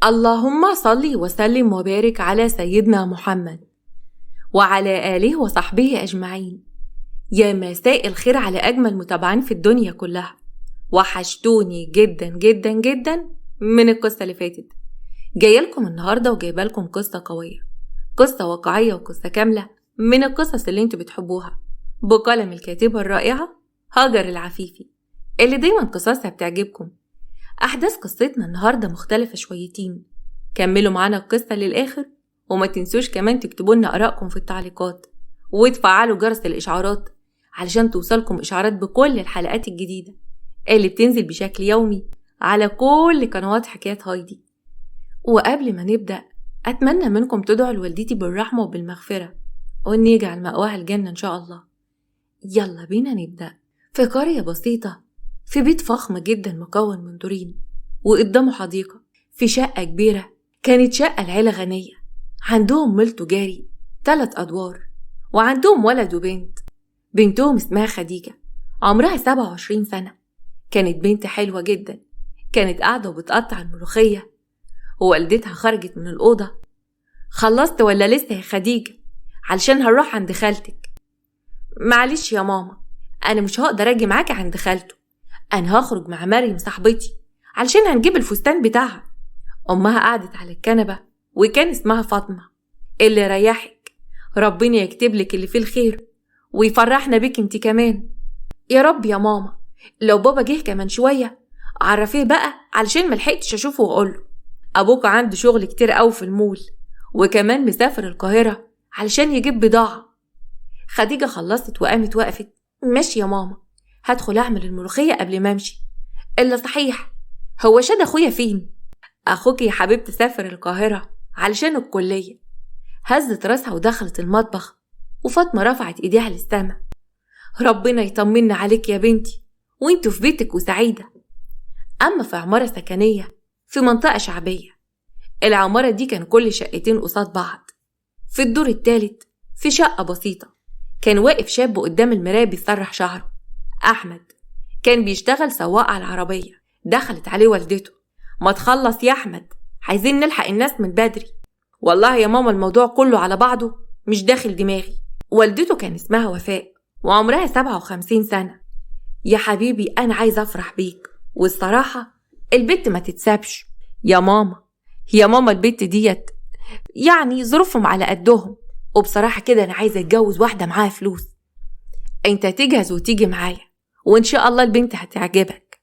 اللهم صل وسلم وبارك على سيدنا محمد وعلى آله وصحبه أجمعين. يا مساء الخير على أجمل متابعين في الدنيا كلها. وحشتوني جدا جدا جدا من القصة اللي فاتت. جاية لكم النهاردة وجايبة لكم قصة قوية، قصة واقعية وقصة كاملة من القصص اللي انتوا بتحبوها، بقلم الكاتبة الرائعة هاجر العفيفي اللي دايما قصصها بتعجبكم. أحداث قصتنا النهاردة مختلفة شويتين. كملوا معانا القصة للآخر، وما تنسوش كمان تكتبوا لنا آرائكم في التعليقات وتفعلوا جرس الإشعارات علشان توصلكم إشعارات بكل الحلقات الجديدة اللي بتنزل بشكل يومي على كل قنوات حكايات هايدي. وقبل ما نبدأ أتمنى منكم تدعوا لوالدتي بالرحمة وبالمغفرة وإن يجعل مأواها الجنة إن شاء الله. يلا بينا نبدأ. في قرية بسيطة، في بيت فخم جدا مكون من دورين وقدامه حديقة، في شقة كبيرة كانت شقة العيلة غنية، عندهم مول تجاري 3 أدوار، وعندهم ولد وبنت. بنتهم اسمها خديجة، عمرها 27 سنة. كانت بنت حلوة جدا، كانت قاعدة وبتقطع الملوخية، ووالدتها خرجت من الأوضة. خلصت ولا لسه يا خديجة؟ علشان هنروح عند خالتك. معلش يا ماما، أنا مش هقدر أجي معاكي عند خالته، أنا هخرج مع مريم صاحبتي علشان هنجيب الفستان بتاعها. أمها قعدت على الكنبة وكان اسمها فاطمة. اللي ريحك، ربنا يكتب لك اللي فيه الخير ويفرحنا بك انت كمان. يا رب يا ماما، لو بابا جه كمان شوية عرفيه بقى علشان ملحقتش أشوفه وأقوله. أبوك عنده شغل كتير قوي في المول، وكمان مسافر القاهرة علشان يجيب بضاعة. خديجة خلصت وقامت وقفت. ماشي يا ماما، هدخل أعمل الملوخية قبل ما أمشي. إلا صحيح، هو شاد أخويا فين؟ أخوك يا حبيبتي سافر القاهرة علشان الكلية. هزت راسها ودخلت المطبخ، وفاطمة رفعت إيديها للسما. ربنا يطمنا عليك يا بنتي وانتوا في بيتك وسعيدة. أما في عمارة سكنية في منطقة شعبية، العمارة دي كان كل شقتين قصاد بعض. في الدور الثالث في شقة بسيطة كان واقف شاب قدام المراية بيسرح شعره. أحمد كان بيشتغل سواق على العربية. دخلت عليه والدته. ما تخلص يا أحمد، عايزين نلحق الناس من بدري. والله يا ماما الموضوع كله على بعضه مش داخل دماغي. والدته كان اسمها وفاء وعمرها 57 سنة. يا حبيبي أنا عايزة أفرح بيك، والصراحة البنت ما تتسابش. يا ماما البنت ديت يعني ظروفهم على قدهم، وبصراحة كده أنا عايزة أتجوز واحدة معاها فلوس. أنت تجهز وتيجي معايا وإن شاء الله البنت هتعجبك.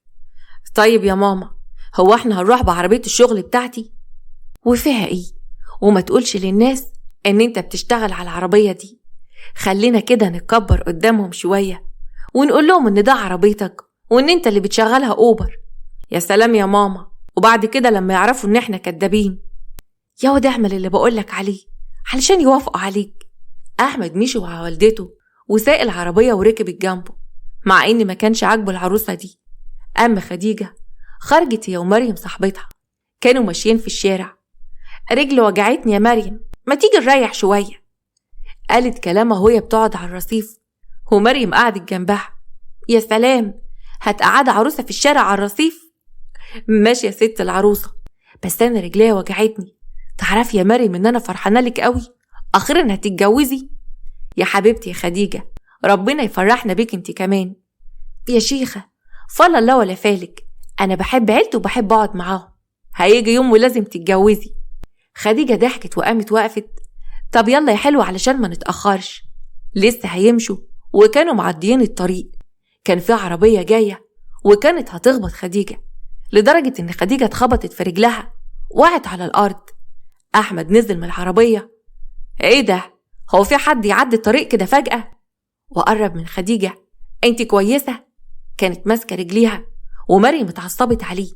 طيب يا ماما، هو احنا هنروح بعربية الشغل بتاعتي؟ وفيها ايه؟ وما تقولش للناس ان انت بتشتغل على العربية دي. خلينا كده نتكبر قدامهم شوية ونقول لهم ان ده عربيتك وان انت اللي بتشغلها اوبر. يا سلام يا ماما، وبعد كده لما يعرفوا ان احنا كدابين. يا واد اعمل اللي بقولك عليه علشان يوافقوا عليك. احمد مشي مع والدته وساق العربية وركبت جنبه، مع ان ما كانش عاجبه العروسة دي. اما خديجة خرجت هي ومريم صاحبتها، كانوا ماشيين في الشارع. رجل وجعتني يا مريم، ما تيجي نريح شوية، قالت كلامها وهي بتقعد على الرصيف، ومريم قعدت جنبها. يا سلام، هتقعد عروسة في الشارع على الرصيف؟ ماشي يا ست العروسة، بس أنا رجليها وجعتني. تعرفي يا مريم إن أنا فرحانة لك قوي، أخيرا هتتجوزي. يا حبيبتي يا خديجة، ربنا يفرحنا بيك انت كمان. يا شيخة، فلا الله ولا فالك، أنا بحب عيلتي وبحب أقعد معاهم، هيجي يوم ولازم تتجوزي. خديجة ضحكت وقامت وقفت. طب يلا يا حلوة علشان ما نتأخرش. لسه هيمشوا وكانوا معديين الطريق، كان في عربية جاية وكانت هتخبط خديجة، لدرجة إن خديجة اتخبطت في رجلها وقعت على الأرض. أحمد نزل من العربية. إيه ده؟ هو في حد يعدي الطريق كده فجأة؟ وقرب من خديجة. أنت كويسة؟ كانت ماسكة رجليها، ومريم اتعصبت عليه.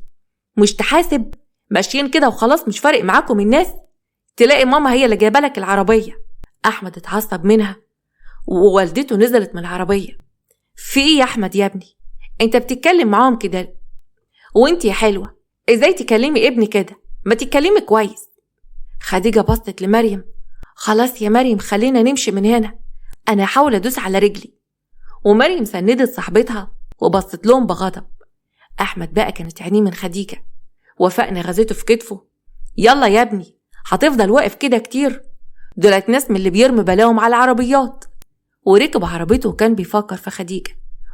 مش تحاسب؟ ماشيين كده وخلاص، مش فارق معاكم الناس؟ تلاقي ماما هي اللي جايبه لك العربية. أحمد اتعصب منها، ووالدته نزلت من العربية. في ايه يا أحمد يا ابني؟ انت بتتكلم معاهم كده؟ وانت يا حلوة ازاي تكلمي ابني كده؟ ما تتكلمي كويس. خديجة بصت لمريم. خلاص يا مريم خلينا نمشي من هنا، أنا هحاول أدوس على رجلي. ومريم سندت صاحبتها وبصت لهم بغضب. أحمد بقى كانت عينيه من خديجة. وفاء نغزته في كتفه. يلا يا ابني، هتفضل واقف كده كتير؟ دولت ناس من اللي بيرمي بلاهم على العربيات. وركب عربيته وكان بيفكر في خديجة.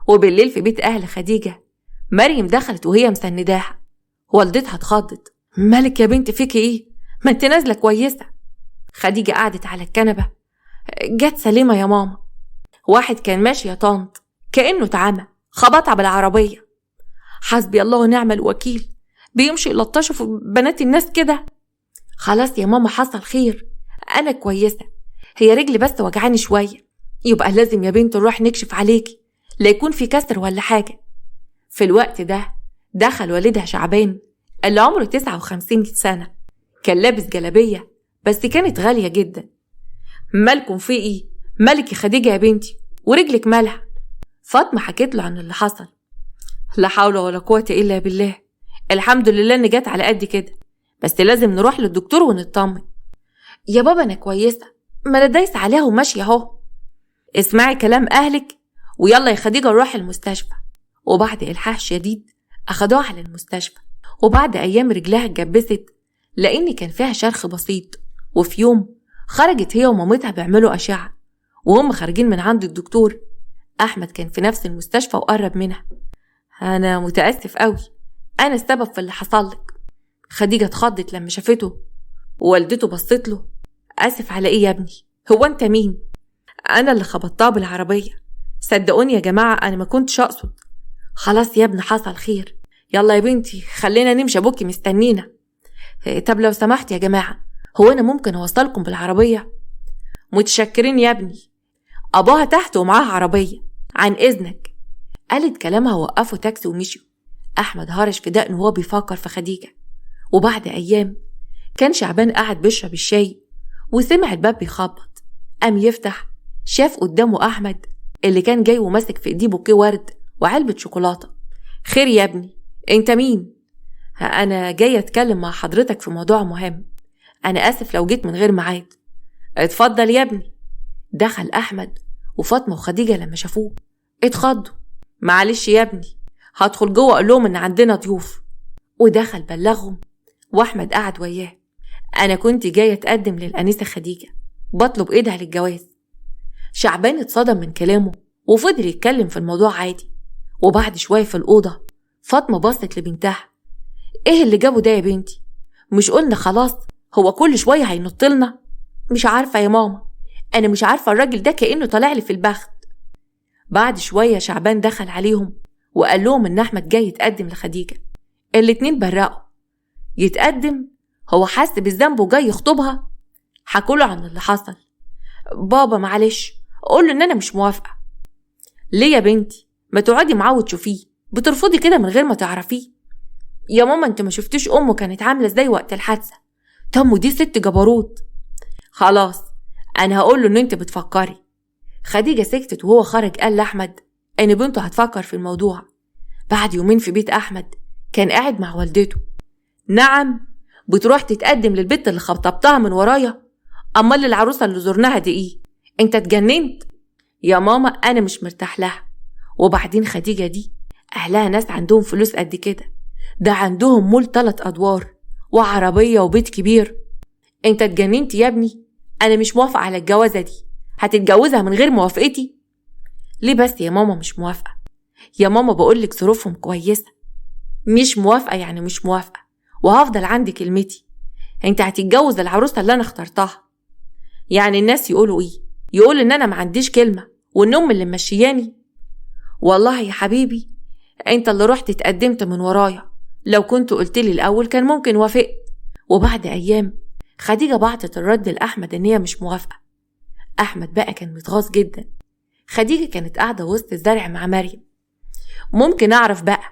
وبالليل في بيت أهل خديجة مريم دخلت وهي مسنداها. والدتها اتخضت. مالك يا بنت، فيكي ايه؟ ما انت نازلة كويسة. خديجة قعدت على الكنبة. جت سليمة يا ماما. واحد كان ماشي يا طنط كأنه اتعمى، خبطها بالعربية. حسبي الله ونعم الوكيل، بيمشي يلطشوا في بنات الناس كده. خلاص يا ماما، حصل خير، أنا كويسة، هي رجلي بس وجعاني شوية. يبقى لازم يا بنت نروح نكشف عليكي، لا يكون في كسر ولا حاجة. في الوقت ده دخل والدها شعبان اللي عمره 59 سنة. كان لابس جلابية بس كانت غالية جدا. مالكم في ايه؟ مالك يا خديجة يا بنتي؟ ورجلك مالها؟ فاطمة حكيت له عن اللي حصل. لا حول ولا قوة إلا بالله، الحمد لله إن جت على قد كده، بس لازم نروح للدكتور ونطمن. يا بابا أنا كويسة، ما أنا دايسة عليها وماشية أهو. اسمعي كلام أهلك ويلا يا خديجة نروح المستشفى. وبعد إلحاح شديد أخدوها على المستشفى. وبعد أيام رجلها اتجبست لأن كان فيها شرخ بسيط. وفي يوم خرجت هي ومامتها بيعملوا أشعة، وهم خارجين من عند الدكتور أحمد كان في نفس المستشفى وقرب منها. أنا متأسف قوي، أنا السبب في اللي حصلك. خديجة اتخضت لما شافته. ووالدته بصت له. أسف على إيه يا ابني؟ هو أنت مين؟ أنا اللي خبطتها بالعربية، صدقوني يا جماعة أنا ما كنتش أقصد. خلاص يا ابني حصل خير، يلا يا بنتي خلينا نمشي، أبوكي مستنينا. طب لو سمحت يا جماعة، هو أنا ممكن أوصلكم بالعربية؟ متشكرين يا ابني، أبوها تحت ومعاها عربية، عن إذنك. قالت كلامها ووقفوا تاكسي ومشوا. أحمد هرش في دقنه وهو بيفكر في خديجة. وبعد أيام كان شعبان قاعد بيشرب الشاي وسمع الباب بيخبط. قام يفتح، شاف قدامه أحمد اللي كان جاي وماسك في إيديه بوكيه ورد وعلبة شوكولاتة. خير يا ابني، انت مين؟ أنا جاي أتكلم مع حضرتك في موضوع مهم، أنا آسف لو جيت من غير ميعاد. اتفضل يا ابني. دخل أحمد وفاطمة وخديجة لما شافوه اتخضوا. معلش يا ابني، هدخل جوه أقول لهم إن عندنا ضيوف. ودخل بلغهم وأحمد قعد وياه. أنا كنت جاي أتقدم للأنسة خديجة، بطلب إيدها للجواز. شعبان اتصدم من كلامه وفضل يتكلم في الموضوع عادي. وبعد شوية في الأوضة فاطمة بصت لبنتها. إيه اللي جابه ده يا بنتي؟ مش قلنا خلاص هو كل شوية هينطلنا؟ مش عارفة يا ماما، أنا مش عارفة، الراجل ده كأنه طلع لي في البخت. بعد شوية شعبان دخل عليهم وقال لهم إن أحمد جاي يتقدم لخديجة. الاتنين برقوا. يتقدم؟ هو حس بالذنب وجاي يخطبها؟ حكوله عن اللي حصل. بابا معلش قوله إن أنا مش موافقة. ليه يا بنتي؟ ما تقعدي معاه وتشوفيه، بترفضي كده من غير ما تعرفيه. يا ماما انت ما شفتيش أمه كانت عاملة ازاي وقت الحادثة؟ تمو دي ست جبروت. خلاص أنا هقوله إن انت بتفكري. خديجة سكتت وهو خرج قال لأحمد إن بنته هتفكر في الموضوع. بعد يومين في بيت أحمد كان قاعد مع والدته. نعم، بتروح تتقدم للبت اللي خبطبتها من ورايا؟ أمال العروسة اللي زرناها دي إيه؟ أنت اتجننت؟ يا ماما أنا مش مرتاح لها. وبعدين خديجة دي أهلها ناس عندهم فلوس قد كده، ده عندهم مول 3 أدوار وعربية وبيت كبير. أنت اتجننت يا ابني؟ أنا مش موافقة على الجوازة دي، هتتجوزها من غير موافقتي؟ ليه بس يا ماما مش موافقة؟ يا ماما بقولك ظروفهم كويسة. مش موافقة يعني مش موافقة، وهفضل عندي كلمتي. انت هتتجوز العروسة اللي انا اخترتها. يعني الناس يقولوا ايه؟ يقول ان انا ما عنديش كلمة وان ام اللي مشياني. والله يا حبيبي انت اللي رحت اتقدمت من ورايا، لو كنت قلتلي الاول كان ممكن وافقت. وبعد ايام خديجة بعتت الرد لأحمد ان هي مش موافقة. احمد بقى كان متغاظ جدا. خديجة كانت قاعدة وسط الزرع مع مريم. ممكن اعرف بقى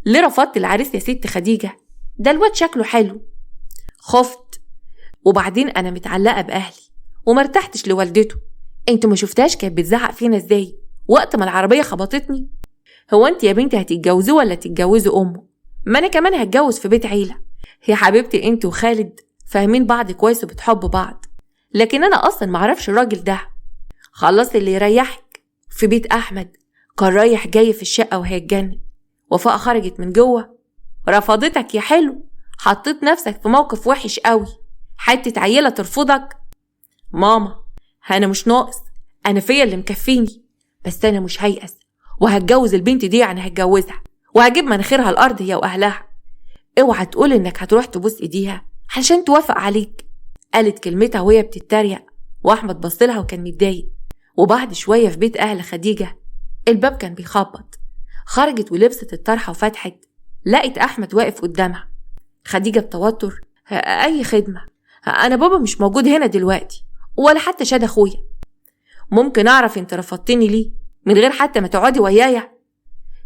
ليه رفضت العريس يا ست خديجة؟ ده الواد شكله حلو. خفت، وبعدين انا متعلقة باهلي ومرتحتش لوالدته. انت ما شفتهاش كانت بتزعق فينا ازاي وقت ما العربية خبطتني؟ هو انت يا بنتي هتتجوزي ولا تتجوزي امه؟ ما انا كمان هتجوز في بيت عيلة. يا حبيبتي انت وخالد فاهمين بعض كويس وبتحبوا بعض، لكن انا اصلا معرفش الراجل ده. خلص اللي يريحك. في بيت احمد كان رايح جاي في الشقة وهيتجنن. وفاء خرجت من جوه. رفضتك يا حلو؟ حطيت نفسك في موقف وحش قوي، حتة عيلة ترفضك. ماما أنا مش ناقص، أنا فيا اللي مكفيني، بس أنا مش هيأس وهتجوز البنت دي، يعني هتجوزها وهجيب مناخيرها الأرض هي وأهلها. اوعى تقول إنك هتروح تبوس إيديها علشان توافق عليك. قالت كلمتها وهي بتتريق، وأحمد بصلها وكان متضايق. وبعد شوية في بيت أهل خديجة الباب كان بيخبط. خرجت ولبست الطرحة وفتحت، لقت أحمد واقف قدامها. خديجة بتوتر: أي خدمة؟ أنا بابا مش موجود هنا دلوقتي، ولا حتى شاد أخويا. ممكن أعرف أنت رفضتني ليه من غير حتى ما تقعدي ويايا؟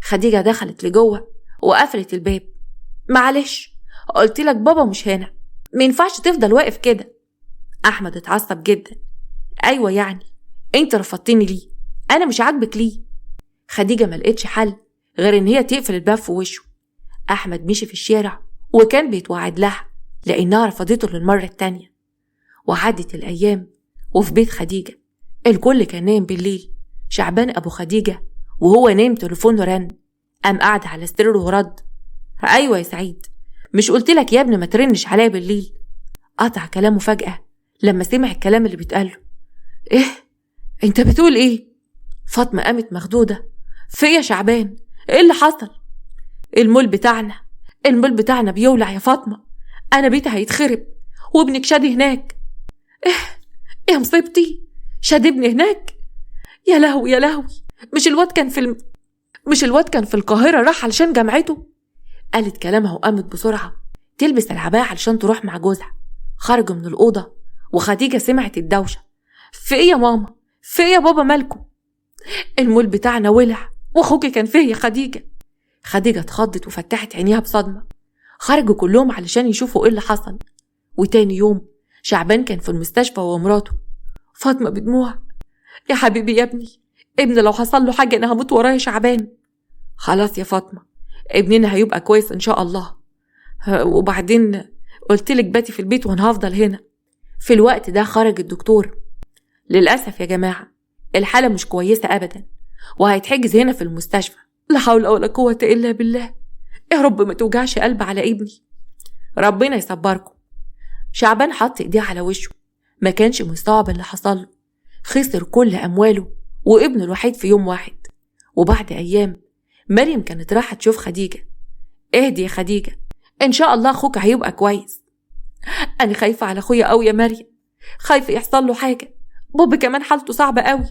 خديجة دخلت لجوه وقفلت الباب. معلش، قلت لك بابا مش هنا، ما ينفعش تفضل واقف كده. أحمد اتعصب جدا: أيوة يعني أنت رفضتني ليه؟ أنا مش عاجبك ليه؟ خديجة ما لقتش حل غير إن هي تقفل الباب في وشه. أحمد مشي في الشارع وكان بيتوعد لها لأنها رفضته للمرة التانية. وعدت الأيام وفي بيت خديجة الكل كان نايم بالليل. شعبان أبو خديجة وهو نايم تليفونه رن، قام قعد على سريره ورد: أيوة يا سعيد، مش قلتلك يا ابني ما ترنش عليا بالليل؟ قطع كلامه فجأة لما سمع الكلام اللي بيتقاله. إيه؟ أنت بتقول إيه؟ فاطمة قامت مخدودة: في يا شعبان؟ إيه اللي حصل؟ المول بتاعنا بيولع يا فاطمة، أنا بيتي هيتخرب وابنك شاد هناك. إيه يا مصيبتي، شاد ابني هناك؟ يا لهوي يا لهوي، مش الواد كان في القاهرة راح علشان جامعته؟ قالت كلامها وقامت بسرعة تلبس العباية علشان تروح مع جوزها. خرجوا من الأوضة وخديجة سمعت الدوشة: في إيه يا ماما؟ في إيه يا بابا مالكم؟ المول بتاعنا ولع وأخوكي كان فيه يا خديجة. خديجة اتخضت وفتحت عينيها بصدمة. خرجوا كلهم علشان يشوفوا إيه اللي حصل. وتاني يوم شعبان كان في المستشفى ومراته. فاطمة بدموع: يا حبيبي يا ابني لو حصل له حاجة أنا هموت وراه يا شعبان. خلاص يا فاطمة، ابننا هيبقى كويس إن شاء الله. وبعدين قلتلك باتي في البيت وأنا هفضل هنا. في الوقت ده خرج الدكتور: للأسف يا جماعة الحالة مش كويسة أبدا، وهيتحجز هنا في المستشفى. لا حول ولا قوة إلا بالله. يا رب ما توجعش قلب على ابني، ربنا يصبركم. شعبان حط ايديه على وشه، ما كانش مستوعب اللي حصل له. خسر كل أمواله وابنه الوحيد في يوم واحد. وبعد أيام مريم كانت راحة تشوف خديجة: اهدي يا خديجة، إن شاء الله أخوك هيبقى كويس. أنا خايفة على أخويا أوي يا مريم، خايفة يحصل له حاجة، بابا كمان حالته صعبة أوي.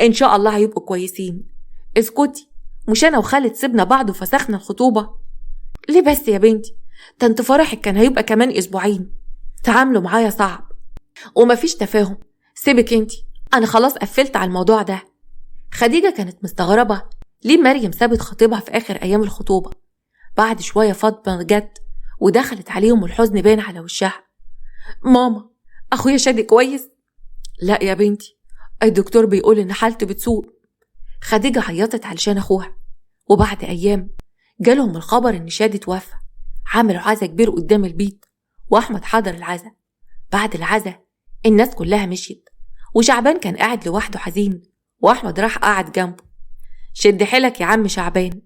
إن شاء الله هيبقوا كويسين. اسكتي، مش أنا وخالد سيبنا بعض وفسخنا الخطوبة؟ ليه بس يا بنتي؟ ده انت فرحك كان هيبقى كمان أسبوعين. تعاملوا معايا صعب ومفيش تفاهم. سيبك انتي، أنا خلاص قفلت على الموضوع ده. خديجة كانت مستغربة ليه مريم سابت خطيبها في آخر أيام الخطوبة. بعد شوية فاطمة جت ودخلت عليهم والحزن باين على وشها: ماما، أخويا شادي كويس؟ لا يا بنتي، الدكتور بيقول إن حالته بتسوء. خديجة عيطت علشان أخوها. وبعد أيام جالهم الخبر إن شادي توفى. عملوا عزا كبير قدام البيت وأحمد حضر العزا. بعد العزا الناس كلها مشيت وشعبان كان قاعد لوحده حزين، وأحمد راح قاعد جنبه: شد حيلك يا عم شعبان.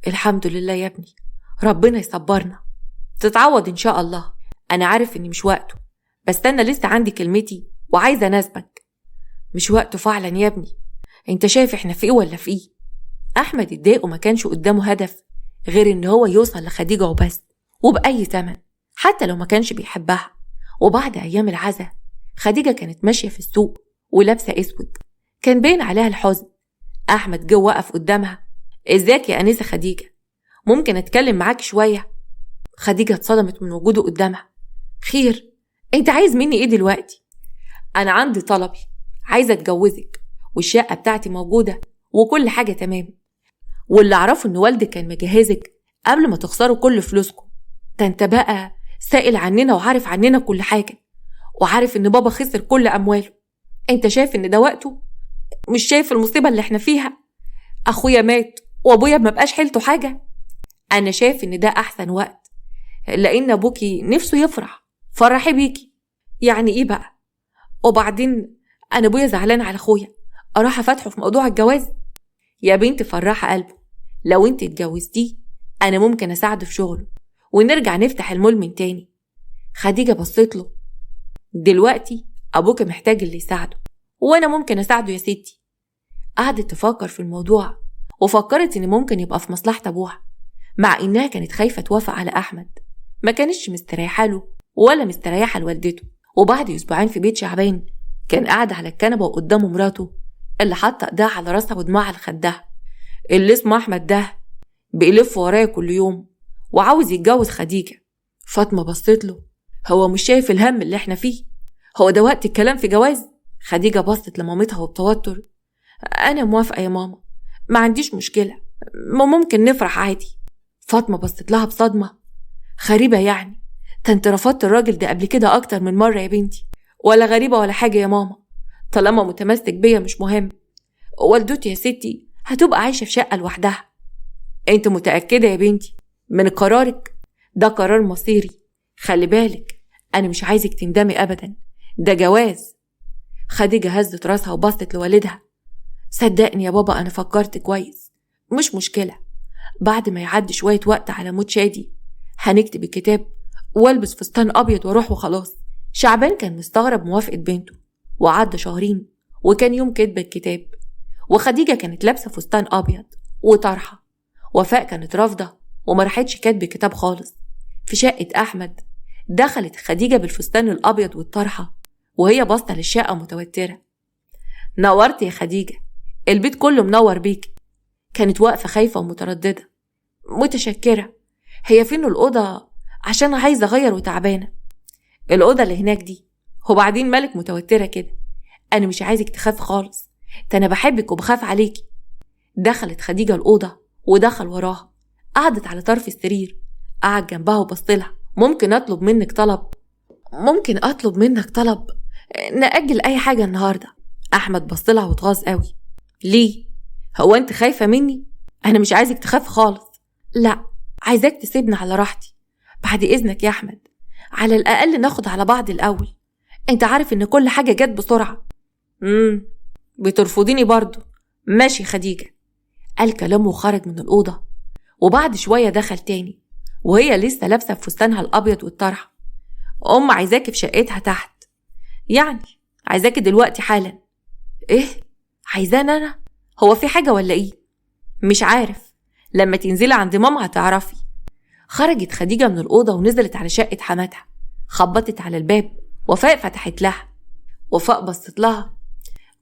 الحمد لله يا ابني، ربنا يصبرنا، تتعوض إن شاء الله. أنا عارف إني مش وقته، بس أنا لسه عندي كلمتي وعايزة أناسبك. مش وقته فعلا يا ابني، انت شايف احنا في ايه ولا في ايه؟ أحمد اتضايق وما كانش قدامه هدف غير إن هو يوصل لخديجة وبس، وبأي ثمن حتى لو ما كانش بيحبها. وبعد أيام العزا خديجة كانت ماشية في السوق ولابسة أسود، كان باين عليها الحزن. أحمد جه وقف قدامها: ازيك يا أنسة خديجة، ممكن أتكلم معاك شوية؟ خديجة اتصدمت من وجوده قدامها: خير، انت عايز مني ايه دلوقتي؟ أنا عندي طلبي، عايزة أتجوزك، والشقة بتاعتي موجودة وكل حاجة تمام، واللي أعرفه إن والدك كان مجهزك قبل ما تخسروا كل فلوسكم. ده انت بقى سائل عننا وعارف عننا كل حاجة، وعارف إن بابا خسر كل أمواله. انت شايف إن ده وقته؟ مش شايف المصيبة اللي احنا فيها؟ أخويا مات وأبويا ما بقاش حيلته حاجة. أنا شايف إن ده أحسن وقت، لأن أبوكي نفسه يفرح، فرحي بيكي. يعني إيه بقى؟ وبعدين أنا أبويا زعلان على أخويا، أروح أفتحه في موضوع الجواز؟ يا بنت فرحة قلبه، لو انت اتجوزتيه أنا ممكن أساعده في شغله، ونرجع نفتح المول من تاني. خديجة بصيت له. دلوقتي أبوك محتاج اللي يساعده، وأنا ممكن أساعده يا ستي. قعدت تفكر في الموضوع، وفكرت إن ممكن يبقى في مصلحة أبوها، مع إنها كانت خايفة توافق على أحمد. ما كانتش مستريحة له ولا مستريحة لوالدته. وبعد أسبوعين في بيت شعبان كان قاعد على الكنبة وقدامه مراته اللي حاطة ايدها على راسها ودموعها على خدها. اللي اسمه أحمد ده بيلف ورايا كل يوم وعاوز يتجوز خديجة. فاطمة بصيت له. هو مش شايف الهم اللي احنا فيه؟ هو ده وقت الكلام في جواز؟ خديجة بصت لمامتها وبتوتر. أنا موافقة يا ماما، ما عنديش مشكلة، ممكن نفرح عادي. فاطمة بصت لها بصدمة. غريبة يعني؟ انت رفضت الراجل ده قبل كده أكتر من مرة يا بنتي. ولا غريبة ولا حاجة يا ماما، طالما متمسك بيا مش مهم. والدتي يا ستي هتبقى عايشة في شقة لوحدها. انت متأكدة يا بنتي من قرارك؟ ده قرار مصيري، خلي بالك، أنا مش عايزك تندمي أبدا، ده جواز. خديجة هزت راسها وبصت لوالدها. صدقني يا بابا أنا فكرت كويس، مش مشكلة، بعد ما يعدي شوية وقت على موت شادي هنكتب الكتاب والبس فستان أبيض واروح وخلاص. شعبان كان مستغرب موافقة بنته، وعدى شهرين وكان يوم كتب الكتاب، وخديجة كانت لابسة فستان أبيض وطرحة. وفاء كانت رافضة وما راحتش كاتب الكتاب خالص. في شقة أحمد دخلت خديجة بالفستان الأبيض والطرحة وهي باصة للشقة متوترة. نورت يا خديجة، البيت كله منور بيك. كانت واقفة خايفة ومترددة. متشكرة، هي فين الأوضة؟ عشان عايزة أغير وتعبانة. الأوضة اللي هناك دي. وبعدين مالك متوترة كده؟ أنا مش عايزك تخاف خالص، أنا بحبك وبخاف عليكي. دخلت خديجة الأوضة ودخل وراها. قعدت على طرف السرير، قعد جنبها وبصلها. ممكن أطلب منك طلب؟ نأجل أي حاجة النهاردة. أحمد بصلها وتغاظ قوي. ليه؟ هو أنت خايفة مني؟ أنا مش عايزك تخاف خالص. لا، عايزاك تسيبني على راحتي. بعد إذنك يا أحمد، على الأقل ناخد على بعض الأول. أنت عارف إن كل حاجة جت بسرعة. بترفضيني برضو؟ ماشي خديجة. قال كلامه وخرج من الأوضة. وبعد شوية دخل تاني وهي لسه لابسة فستانها الأبيض والطرحة. عايزاكي في شقتها تحت، يعني عايزاكي دلوقتي حالا. إيه؟ عايزاني أنا؟ هو في حاجة ولا إيه؟ مش عارف، لما تنزلي عند ماما هتعرفي. خرجت خديجة من الأوضة ونزلت على شقة حماتها. خبطت على الباب. وفاء فتحت لها. وفاء بصت لها.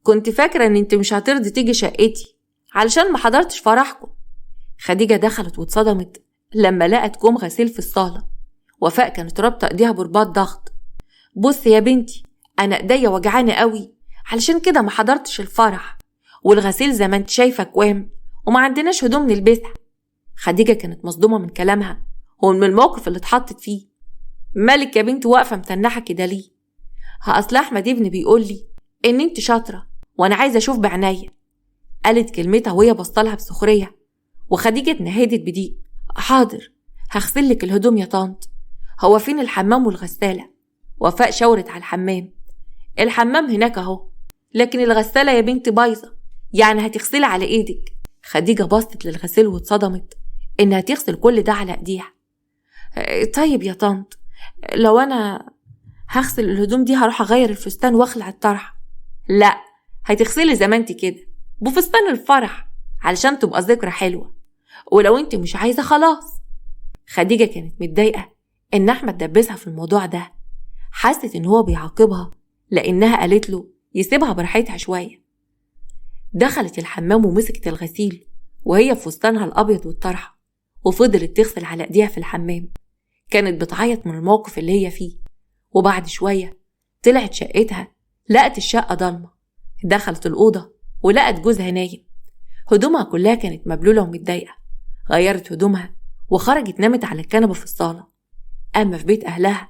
كنت فاكرة ان انت مش هترضي تيجي شقتي علشان ما حضرتش فرحكم. خديجة دخلت واتصدمت لما لقت كوم غسيل في الصالة. وفاء كانت رابطة ايديها برباط ضغط. بص يا بنتي، انا ايديا وجعانة قوي علشان كده ما حضرتش الفرح، والغسيل زي ما انت شايفة كوام، وما عندناش هدوم نلبسها. خديجة كانت مصدومة من كلامها ومن الموقف اللي اتحطت فيه. مالك يا بنت واقفة متنحة كده ليه؟ أصل أحمد ابني بيقول لي إن أنت شاطرة وأنا عايزة أشوف بعناية. قالت كلمتها وهي بصلها بسخرية. وخديجة اتنهدت بضيق. حاضر، هغسلك الهدوم يا طنط. هو فين الحمام والغسالة؟ وفاء شاورت على الحمام. الحمام هناك اهو، لكن الغسالة يا بنت بايظة، يعني هتغسلي على ايدك. خديجة بصت للغسيل واتصدمت انها تغسل كل ده على ايديها. طيب يا طنط، لو انا هغسل الهدوم دي هروح اغير الفستان واخلع الطرح. لا، هتغسلي زي ما انت كده بفستان الفرح علشان تبقى ذكرى حلوة، ولو انت مش عايزة خلاص. خديجة كانت متضايقة ان احمد دبسها في الموضوع ده. حست ان هو بيعاقبها لانها قالت له يسيبها براحتها شوية. دخلت الحمام ومسكت الغسيل وهي في فستانها الابيض والطرحة، وفضلت تغسل على ايديها في الحمام. كانت بتعيط من الموقف اللي هي فيه. وبعد شوية طلعت شقتها، لقت الشقة ضلمة. دخلت الأوضة ولقت جوزها نايم. هدومها كلها كانت مبلولة ومتضايقة. غيرت هدومها وخرجت نامت على الكنبة في الصالة. أما في بيت أهلها،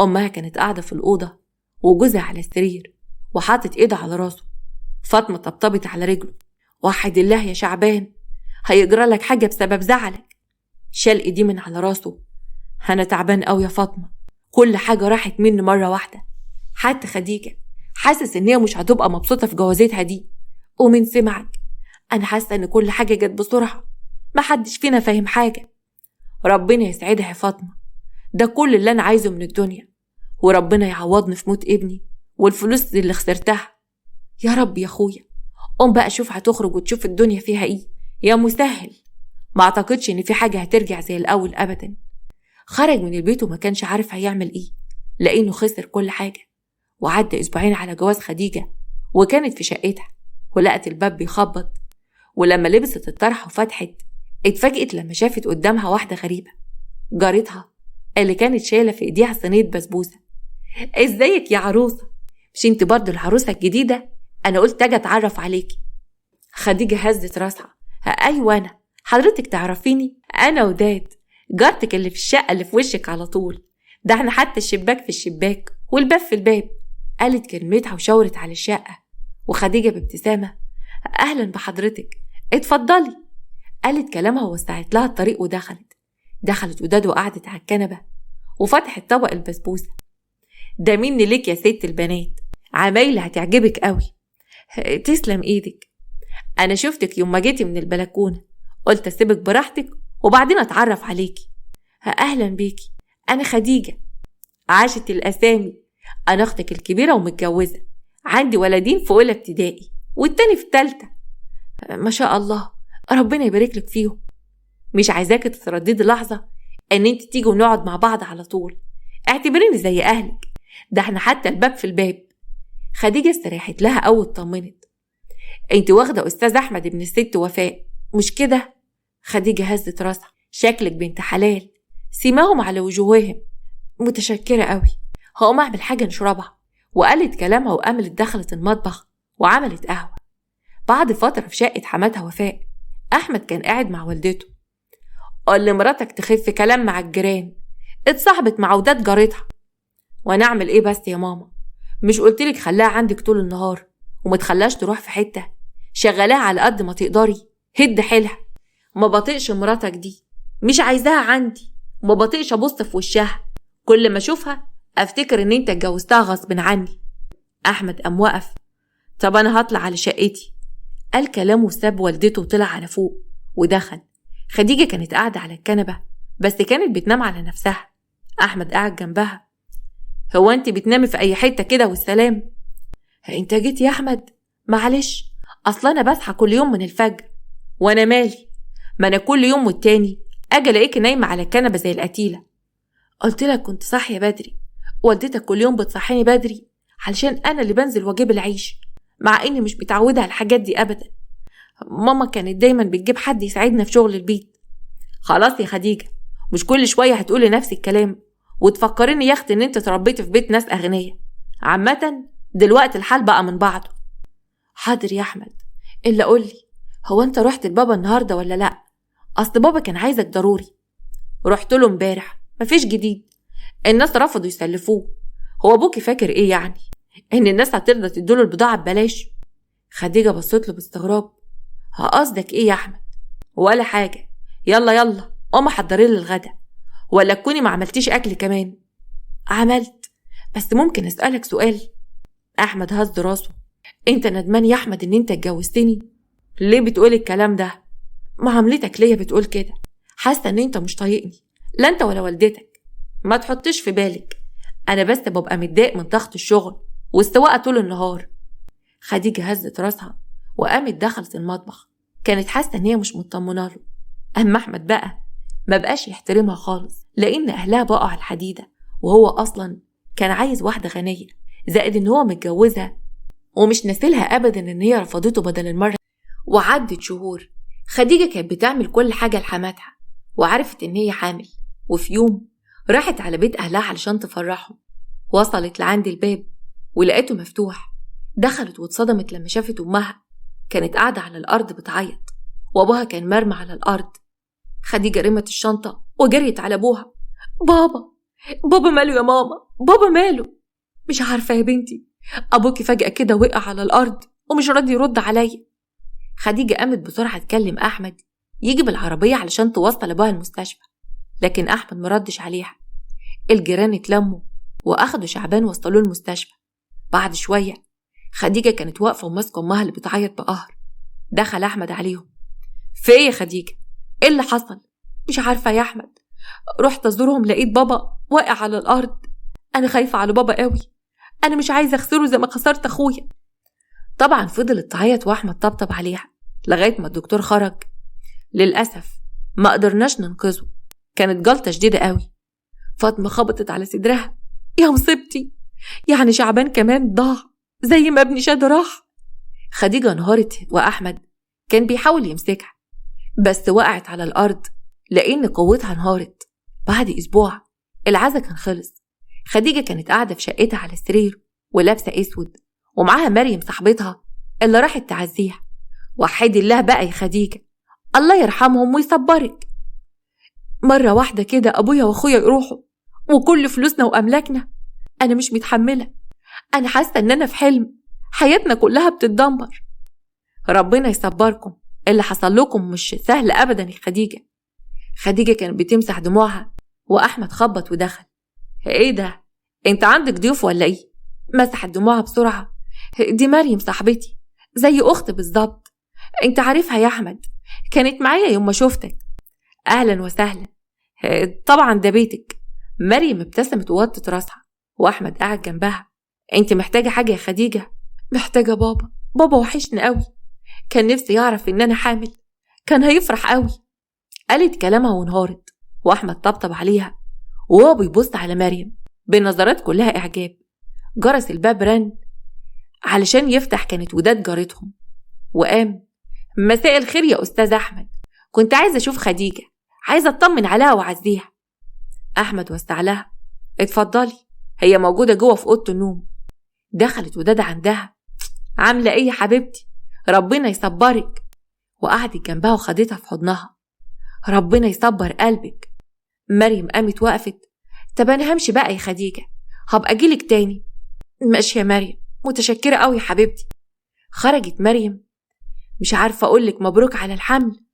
أمها كانت قاعدة في الأوضة وجوزها على السرير وحاطت إيده على راسه. فاطمة طبطبت على رجله. وحد الله يا شعبان، هيجرى لك حاجة بسبب زعلك. شال إيديه من على راسه. أنا تعبان قوي يا فاطمة، كل حاجة راحت مني مرة واحدة. حتى خديجة حاسس إن هي مش هتبقى مبسوطة في جوازتها دي. ومن سمعك أنا حاسة إن كل حاجة جت بسرعة، محدش فينا فاهم حاجة. ربنا يسعدها يا فاطمة، ده كل اللي أنا عايزه من الدنيا، وربنا يعوضني في موت ابني والفلوس اللي خسرتها. يا رب يا أخويا، قوم بقى شوف هتخرج وتشوف الدنيا فيها إيه يا مسهل. ما أعتقدش إن في حاجة هترجع زي الأول أبدا. خرج من البيت وما كانش عارف هيعمل إيه، لأنه خسر كل حاجة. وعدى أسبوعين على جواز خديجة، وكانت في شقتها ولقت الباب بيخبط. ولما لبست الطرحة وفتحت، اتفاجئت لما شافت قدامها واحدة غريبة، جارتها اللي كانت شايلة في ايديها صينية بسبوسة. ازيك يا عروسة؟ مش انت برضو العروسة الجديدة؟ انا قلت اجي اتعرف عليكي. خديجة هزت راسها. ايوه انا، حضرتك تعرفيني؟ انا وداد، جارتك اللي في الشقة اللي في وشك على طول، ده احنا حتى الشباك في الشباك والباب في الباب. قالت كلمتها وشاورت على الشقة. وخديجة بابتسامة: اهلا بحضرتك، اتفضلي. قالت كلامها ووسعت لها الطريق دخلت وداد وقعدت على الكنبة وفتحت طبق البسبوسة. ده مني ليك يا ست البنات، عمايلة هتعجبك قوي. تسلم ايدك. انا شفتك يوم ما جيتي من البلكونة، قلت اسيبك براحتك وبعدين اتعرف عليكي. اهلا بيكي، انا خديجة. عاشت الاسامي. انا اختك الكبيرة ومتجوزة، عندي ولدين في اولى ابتدائي والتاني في تالتة. ما شاء الله، ربنا يبارك لك فيهم. مش عايزاك تترددي لحظة ان انت تيجي ونقعد مع بعض على طول، اعتبريني زي اهلك، ده احنا حتى الباب في الباب. خديجة استريحت لها او اطمنت. انت واخدة استاذ احمد ابن الست وفاء، مش كده؟ خديجة هزت راسها. شكلك بنت حلال، سيماهم على وجوههم. متشكرة قوي، هقوم اعمل حاجة نشربها. وقالت كلامها وقامت دخلت المطبخ وعملت قهوة. بعد فترة في شقة حماتها وفاء، احمد كان قاعد مع والدته. قال لمراتك تخف كلام مع الجيران، اتصاحبت مع وداد جارتها. وانا اعمل ايه بس يا ماما؟ مش قلتلك خلاها عندك طول النهار وما تخلاش تروح في حتة؟ شغلاها على قد ما تقدري، هد حيلها. ما بطيقش مراتك دي، مش عايزاها عندي. ما بطيقش ابص في وشها، كل ما اشوفها افتكر ان انت اتجوزتها غصب عني. احمد قام وقف. طب انا هطلع على شقتي، قال كلامه وساب والدته وطلع على فوق ودخل. خديجة كانت قاعدة على الكنبة، بس كانت بتنام على نفسها. أحمد قاعد جنبها. هو أنت بتنامي في أي حتة كده والسلام؟ أنت جيت يا أحمد؟ معلش، أصلا أنا بصحى كل يوم من الفجر. وأنا مالي؟ ما أنا كل يوم والتاني أجي ألاقيك نايمة على الكنبة زي القتيلة. قلت لك كنت صاحية بدري، والدتك كل يوم بتصحيني بدري علشان أنا اللي بنزل واجيب العيش، مع إني مش متعودة على الحاجات دي أبدا. ماما كانت دايما بتجيب حد يساعدنا في شغل البيت. خلاص يا خديجة، مش كل شوية هتقولي نفس الكلام وتفكريني يا اختي ان انت تربيتي في بيت ناس اغنياء. عامة دلوقتي الحال بقى من بعضه. حاضر يا احمد، الا قولي، هو انت رحت لبابا النهاردة ولا لا؟ اصل بابا كان عايزك ضروري. رحت له امبارح، مفيش جديد، الناس رفضوا يسلفوه. هو ابوكي فاكر ايه يعني، ان الناس هترضى تدوله البضاعة ببلاش؟ خديجة بصت له باستغراب. قصدك ايه يا احمد؟ ولا حاجة، يلا قوم حضري لي الغدا، ولا تكوني ما عملتيش اكل كمان؟ عملت، بس ممكن اسالك سؤال؟ احمد هز راسه. انت ندمان يا احمد ان انت اتجوزتني؟ ليه بتقول الكلام ده؟ معاملتك ليا بتقول كده، حاسه ان انت مش طايقني، لا انت ولا والدتك. ما تحطيش في بالك، انا بس ببقى متضايق من ضغط الشغل والسواقه طول النهار. خديجه هزت راسها وقامت دخلت المطبخ. كانت حاسه ان هي مش مطمنه له. اما احمد بقى ما بقاش يحترمها خالص، لان اهلها بقوا على الحديده، وهو اصلا كان عايز واحده غنيه، زائد ان هو متجوزها ومش ناسلها ابدا ان هي رفضته بدل المره. وعدت شهور، خديجه كانت بتعمل كل حاجه لحماتها وعرفت ان هي حامل. وفي يوم راحت على بيت اهلها علشان تفرحهم. وصلت لعند الباب ولقيته مفتوح. دخلت واتصدمت لما شافت امها، كانت قاعده على الارض بتعيط وابوها كان مرمى على الارض. خديجة رمت الشنطة وجريت على أبوها. بابا ماله يا ماما؟ بابا ماله؟ مش عارفة يا بنتي، أبوكي فجأة كده وقع على الأرض ومش راضي يرد عليا. خديجة قامت بسرعة تكلم أحمد يجي بالعربية علشان توصل أبوها المستشفى، لكن أحمد مردش عليها. الجيران اتلموا وأخدوا شعبان وصلوه المستشفى. بعد شوية خديجة كانت واقفة وماسكة أمها اللي بتعيط بقهر. دخل أحمد عليهم. في إيه يا خديجة؟ ايه اللي حصل؟ مش عارفة يا احمد، رحت أزورهم لقيت بابا واقع على الأرض. أنا خايفة على بابا قوي، أنا مش عايزة أخسره زي ما خسرت أخويا. طبعا فضلت تعيط وأحمد طبطب عليها لغاية ما الدكتور خرج. للأسف ما قدرناش ننقذه، كانت جلطة شديدة قوي. فاطمة خبطت على صدرها، يا مصيبتي، يعني شعبان كمان ضاع زي ما ابن شاد راح. خديجة انهارت وأحمد كان بيحاول يمسكها، بس وقعت على الأرض لأن قوتها انهارت. بعد أسبوع العزا كان خلص. خديجة كانت قاعدة في شقتها على السرير ولابسة أسود، ومعاها مريم صاحبتها اللي راحت تعزيها. وحدي الله بقى يا خديجة، الله يرحمهم ويصبرك. مرة واحدة كده أبويا وأخويا يروحوا وكل فلوسنا وأملاكنا، أنا مش متحملة، أنا حاسة إن أنا في حلم، حياتنا كلها بتتدمر. ربنا يصبركم، اللي حصل لكم مش سهل أبدا يا خديجة. خديجة كانت بتمسح دموعها وأحمد خبط ودخل. إيه ده؟ أنت عندك ضيوف ولا إيه؟ مسحت دموعها بسرعة. دي مريم صاحبتي زي أخت بالظبط، أنت عارفها يا أحمد، كانت معايا يوم ما شفتك. أهلا وسهلا، طبعا ده بيتك. مريم ابتسمت ووطت راسها وأحمد قاعد جنبها. أنت محتاجة حاجة يا خديجة؟ محتاجة بابا، بابا وحشني قوي، كان نفسي يعرف إن أنا حامل، كان هيفرح قوي. قالت كلامها وانهارت، وأحمد طبطب عليها وهو بيبص على مريم بنظرات كلها إعجاب. جرس الباب رن علشان يفتح، كانت وداد جارتهم وقام. مساء الخير يا أستاذ أحمد، كنت عايزة أشوف خديجة، عايزة أطمن عليها وأعزيها. أحمد وسع لها، اتفضلي، هي موجودة جوه في أوضة النوم. دخلت وداد عندها، عاملة إيه يا حبيبتي؟ ربنا يصبرك. وقعدت جنبها وخدتها في حضنها. ربنا يصبر قلبك. مريم قامت وقفت. طب أنا همشي بقى يا خديجة، هبقى أجيلك تاني. ماشي يا مريم، متشكرة قوي يا حبيبتي. خرجت مريم. مش عارفة أقولك مبروك على الحمل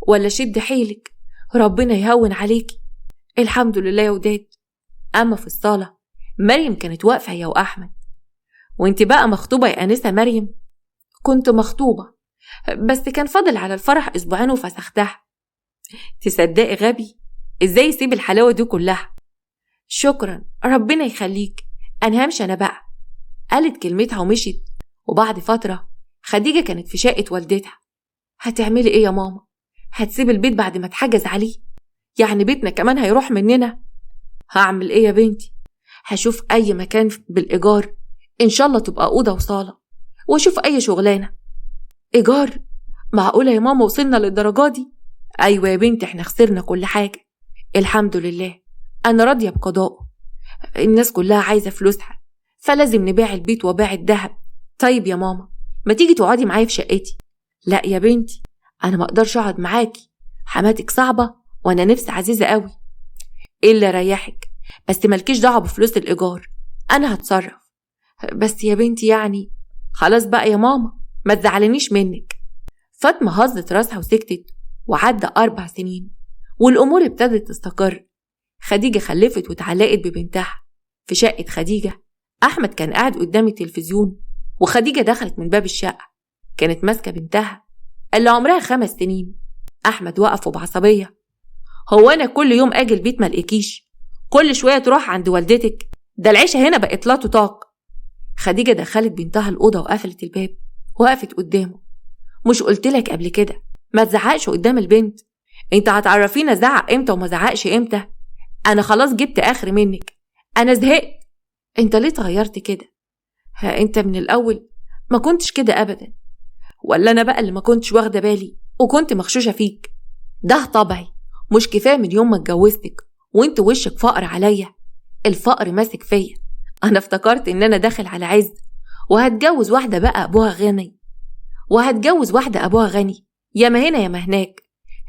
ولا شد حيلك، ربنا يهون عليكي. الحمد لله يا وداد. أما في الصالة مريم كانت واقفة هي وأحمد. وانت بقى مخطوبة يا أنسة مريم؟ كنت مخطوبة، بس كان فاضل على الفرح أسبوعين وفسختها. تصدقي غبي، ازاي يسيب الحلاوة دي كلها؟ شكرا، ربنا يخليك، أنا همشي أنا بقى. قالت كلمتها ومشيت. وبعد فترة خديجة كانت في شقة والدتها. هتعملي ايه يا ماما؟ هتسيب البيت بعد ما اتحجز عليه؟ يعني بيتنا كمان هيروح مننا؟ هعمل ايه يا بنتي؟ هشوف اي مكان بالايجار، ان شاء الله تبقى اوضه وصاله، واشوف اي شغلانه. ايجار؟ معقوله يا ماما وصلنا للدرجه دي؟ ايوه يا بنتي، احنا خسرنا كل حاجه، الحمد لله، انا راضيه بقضائه. الناس كلها عايزه فلوسها، فلازم نبيع البيت وبيع الذهب. طيب يا ماما، ما تيجي تقعدي معايا في شقتي؟ لا يا بنتي، انا ما اقدرش اقعد معاكي، حماتك صعبه وانا نفسي عزيزه قوي. ايه اللي ريحك؟ بس مالكيش دعوه بفلوس الايجار، انا هتصرف. بس يا بنتي يعني. خلاص بقى يا ماما، ما تزعلنيش منك. فاطمه هزت راسها وسكتت. وعدى 4 سنين والامور ابتدت تستقر. خديجه خلفت وتعلقت ببنتها في شقه خديجه. احمد كان قاعد قدام التلفزيون، وخديجه دخلت من باب الشقه، كانت ماسكه بنتها اللي عمرها 5 سنين. احمد وقف بعصبيه. هو انا كل يوم اجي البيت ملقكيش؟ كل شويه تروح عند والدتك؟ ده العيشه هنا بقت لا تطاق. خديجه دخلت بنتها الاوضه وقفلت الباب، وقفت قدامه. مش قلتلك قبل كده ما تزعقش قدام البنت؟ انت هتعرفينا زعق امتى وما زعقش امتى؟ انا خلاص جبت اخر منك، انا زهقت. انت ليه اتغيرت كده؟ انت من الاول ما كنتش كده ابدا، ولا انا بقى اللي ما كنتش واخده بالي وكنت مخشوشه فيك؟ ده طبعي، مش كفايه من يوم ما اتجوزتك وانت وشك فقر عليا؟ الفقر ماسك فيا. انا افتكرت ان انا داخل على عز وهتجوز واحده بقى ابوها غني، يا ما هنا يا ما هناك.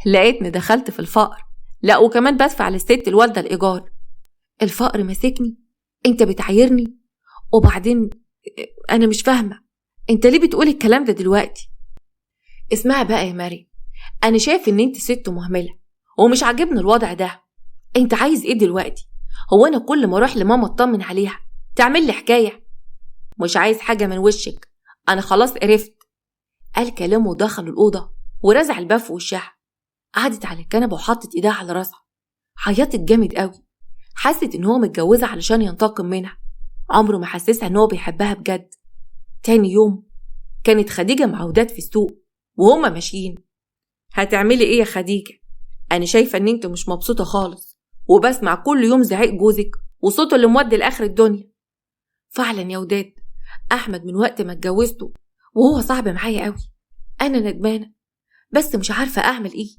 لقيتني دخلت في الفقر، لا وكمان بدفع للست الوالده الايجار. الفقر ماسكني؟ انت بتعايرني؟ وبعدين انا مش فاهمه انت ليه بتقول الكلام ده دلوقتي؟ اسمعي بقى يا مريم، انا شايف ان انت ست مهمله ومش عاجبني الوضع ده. انت عايز ايه دلوقتي؟ هو انا كل ما اروح لماما اطمن عليها تعمل لي حكايه؟ مش عايز حاجه من وشك، انا خلاص قرفت. قال كلامه ودخل الاوضه ورزع الباب في وشها. قعدت على الكنبه وحطت ايدها على راسها. عيطت جامد قوي، حست ان هو متجوزها علشان ينتقم منها، عمره ما حسسها ان هو بيحبها بجد. تاني يوم كانت خديجة مع وداد في السوق وهما ماشيين. هتعملي ايه يا خديجة؟ انا شايفة ان انت مش مبسوطة خالص، وبسمع كل يوم زعيق جوزك وصوته اللي مودي لاخر الدنيا. فعلا يا وداد، احمد من وقت ما اتجوزته وهو صعب معايا قوي. انا ندمانة بس مش عارفة اعمل ايه.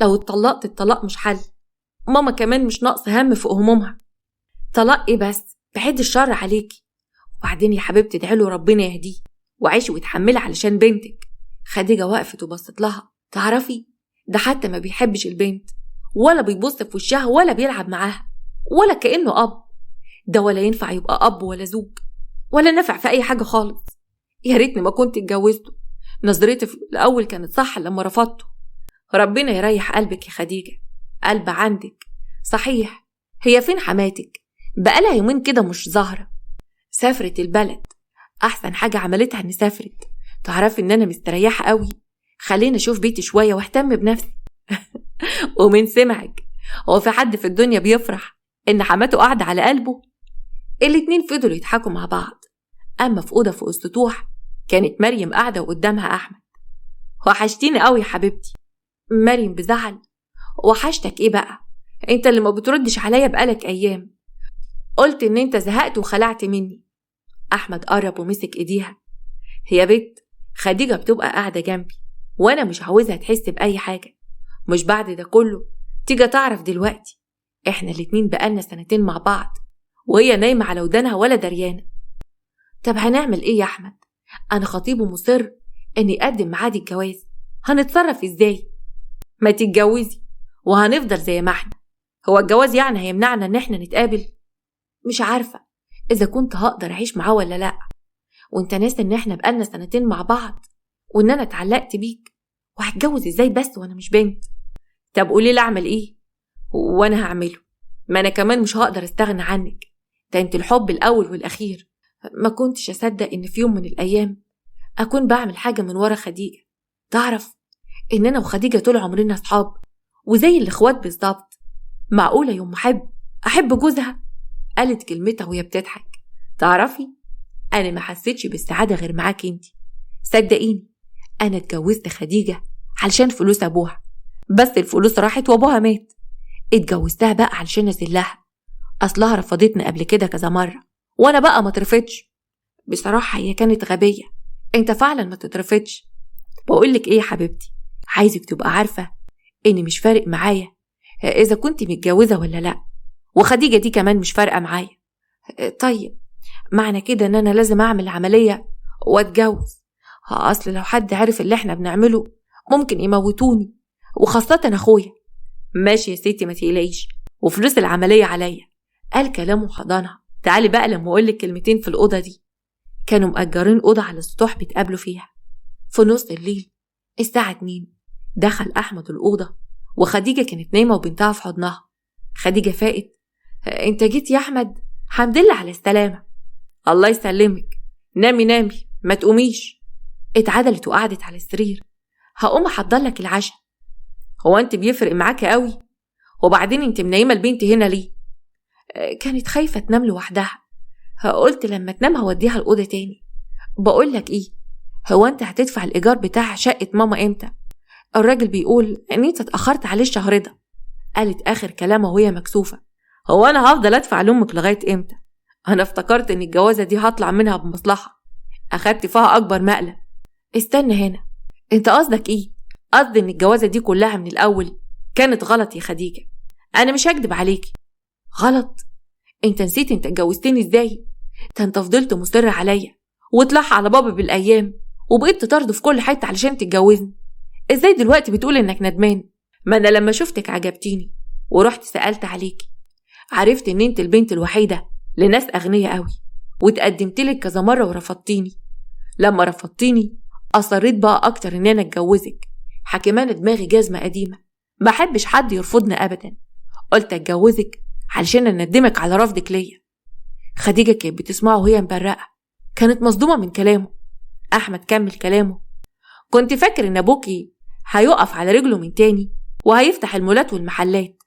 لو اتطلقت الطلاق مش حل، ماما كمان مش ناقص هم فوق همومها. طلاق ايه بس؟ بعد الشر عليكي. وبعدين يا حبيبتي ادعيله ربنا يهديه وعيشي وتحملي علشان بنتك. خديجة وقفت وبصت لها. تعرفي ده حتى ما بيحبش البنت، ولا بيبص في وشها ولا بيلعب معاها، ولا كأنه أب. ده ولا ينفع يبقى أب ولا زوج ولا نفع في أي حاجة خالص. يا ريتني ما كنت اتجوزته. نظرتي في الأول كانت صح لما رفضته. ربنا يريح قلبك يا خديجة. قلب عندك صحيح. هي فين حماتك؟ بقالها يومين كده مش ظاهرة. سافرت البلد. أحسن حاجة عملتها إن سافرت. تعرفي إن أنا مستريحة قوي. خليني أشوف بيتي شوية واهتم بنفسي. ومن سمعك، هو في حد في الدنيا بيفرح إن حماته قاعدة على قلبه؟ الاتنين فضلوا يضحكوا مع بعض. أما في أوضة فوق السطوح كانت مريم قاعدة وقدامها أحمد. وحشتيني قوي يا حبيبتي. مريم بزعل. وحشتك إيه بقى؟ أنت اللي ما بتردش عليا بقالك أيام. قلت إن أنت زهقت وخلعت مني. أحمد قرب ومسك إيديها. هي بنت خديجة بتبقى قاعدة جنبي وأنا مش عاوزها تحس بأي حاجة. مش بعد ده كله تيجي تعرف دلوقتي؟ إحنا الاتنين بقالنا 2 مع بعض وهي نايمة على ودانها ولا دريانة. طب هنعمل إيه يا أحمد؟ أنا خطيبه مصر إن يقدم معادي الجواز. هنتصرف إزاي؟ ما تتجوزي وهنفضل زي ما إحنا. هو الجواز يعني هيمنعنا إن إحنا نتقابل؟ مش عارفة إذا كنت هقدر أعيش معاه ولا لأ. وإنت ناسي إن إحنا بقالنا 2 مع بعض وإن أنا اتعلقت بيك. وهتجوز إزاي بس وأنا مش بنت؟ طب قولي لي أعمل إيه وأنا هعمله. ما أنا كمان مش هقدر أستغنى عنك. ده أنت الحب الأول والأخير. ما كنتش أصدق إن في يوم من الأيام أكون بعمل حاجة من ورا خديجة. تعرف إن أنا وخديجة طول عمرنا صحاب وزي الإخوات بالظبط. معقولة يوم أحب جوزها؟ قالت كلمتها وهي بتضحك. تعرفي أنا ما حسيتش بالسعادة غير معاك انتي. صدقيني أنا اتجوزت خديجة علشان فلوس أبوها، بس الفلوس راحت وأبوها مات. اتجوزتها بقى علشان أذلها. أصلها رفضتني قبل كده كذا مرة وأنا بقى ما ترفضش. بصراحة هي كانت غبية. انت فعلا ما تترفضش. بقولك ايه يا حبيبتي، عايزك تبقى عارفة إني مش فارق معايا إذا كنت متجوزة ولا لأ، وخديجة دي كمان مش فارقة معايا. طيب معنى كده إن أنا لازم أعمل عملية وأتجوز؟ أصل لو حد عرف اللي إحنا بنعمله ممكن يموتوني، وخاصة أخويا. ماشي يا ستي ما تقلقيش، وفلوس العملية عليا. قال كلامه وحضنها. تعالي بقى لما أقولك كلمتين في الأوضة دي. كانوا مأجرين أوضة على السطوح بيتقابلوا فيها. في نص الليل الساعة 2 دخل أحمد الأوضة وخديجة كانت نايمة وبنتها في حضنها. خديجة فاقت. انت جيت يا أحمد؟ حمد لله على السلامة. الله يسلمك. نامي نامي ما تقوميش. اتعدلت وقعدت على السرير. هقوم أحضرلك العشاء. هو انت بيفرق معاك قوي؟ وبعدين انت منيمة البنت هنا ليه؟ كانت خايفة تنام لوحدها. قلت لما تنام هوديها الأوضة تاني. بقولك ايه، هو انت هتدفع الإيجار بتاع شقة ماما امتى؟ الراجل بيقول ان انت اتأخرت عليه الشهر ده. قالت آخر كلامها وهي مكسوفة. هو أنا هفضل أدفع لأمك لغاية إمتى؟ أنا افتكرت إن الجوازة دي هطلع منها بمصلحة. أخدت فيها أكبر مقلب. استنى هنا، أنت قصدك إيه؟ قصدي إن الجوازة دي كلها من الأول كانت غلط يا خديجة. أنا مش هكدب عليكي. غلط؟ أنت نسيت أنت اتجوزتني إزاي؟ ده أنت فضلت مصر عليا وطلعها على بابا بالأيام وبقيت تطرد في كل حتة علشان تتجوزني. إزاي دلوقتي بتقول إنك ندمان؟ ما أنا لما شفتك عجبتيني ورحت سألت عليكي. عرفت إن أنت البنت الوحيدة لناس أغنياء قوي، وتقدمتلك كذا مرة ورفضتيني. لما رفضتيني أصريت بقى أكتر إن أنا أتجوزك. حكمان دماغي جزمة قديمة، ما حبش حد يرفضني أبدا. قلت أتجوزك علشان أندمك على رفضك ليا. خديجة كانت بتسمعه وهي مبرقة، كانت مصدومة من كلامه. أحمد كمل كلامه. كنت فاكر إن أبوكي هيقف على رجله من تاني وهيفتح المولات والمحلات،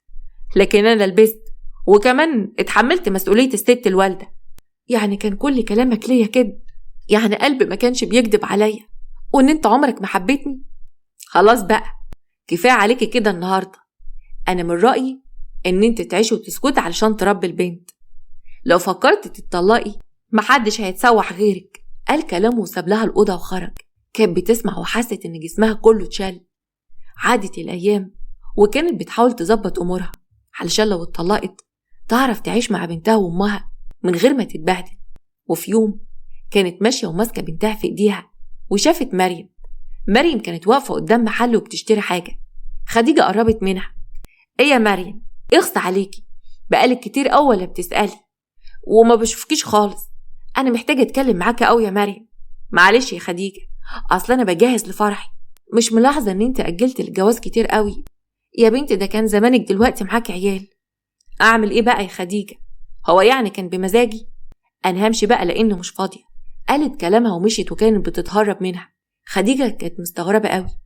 لكن أنا لبست وكمان اتحملت مسؤولية الست الوالدة. يعني كان كل كلامك ليا كده؟ يعني قلبي ما كانش بيكذب عليا وإن أنت عمرك ما حبيتني؟ خلاص بقى، كفاية عليكي كده النهاردة. أنا من رأيي إن أنت تعيشي وتسكت علشان تربي البنت. لو فكرت تتطلقي محدش هيتسوح غيرك. قال كلامه وساب لها الأوضة وخرج. كانت بتسمع وحست إن جسمها كله اتشل. عادت الأيام وكانت بتحاول تظبط أمورها علشان لو اتطلقت تعرف تعيش مع بنتها وأمها من غير ما تتبهدل. وفي يوم كانت ماشية وماسكة بنتها في إيديها وشافت مريم كانت واقفة قدام محل وبتشتري حاجة. خديجة قربت منها. إيه يا مريم، اخص عليكي، بقالك كتير أول ولا بتسألي وما بشوفكيش خالص. أنا محتاجة أتكلم معاكي أوي يا مريم. معلش يا خديجة، أصل أنا بجهز لفرحي، مش ملاحظة إن أنت أجلت الجواز كتير قوي. يا بنتي ده كان زمانك دلوقتي معاكي عيال. أعمل إيه بقى يا خديجة؟ هو يعني كان بمزاجي؟ أنا همشي بقى لأنه مش فاضية. قالت كلامها ومشيت وكانت بتتهرب منها. خديجة كانت مستغربة قوي،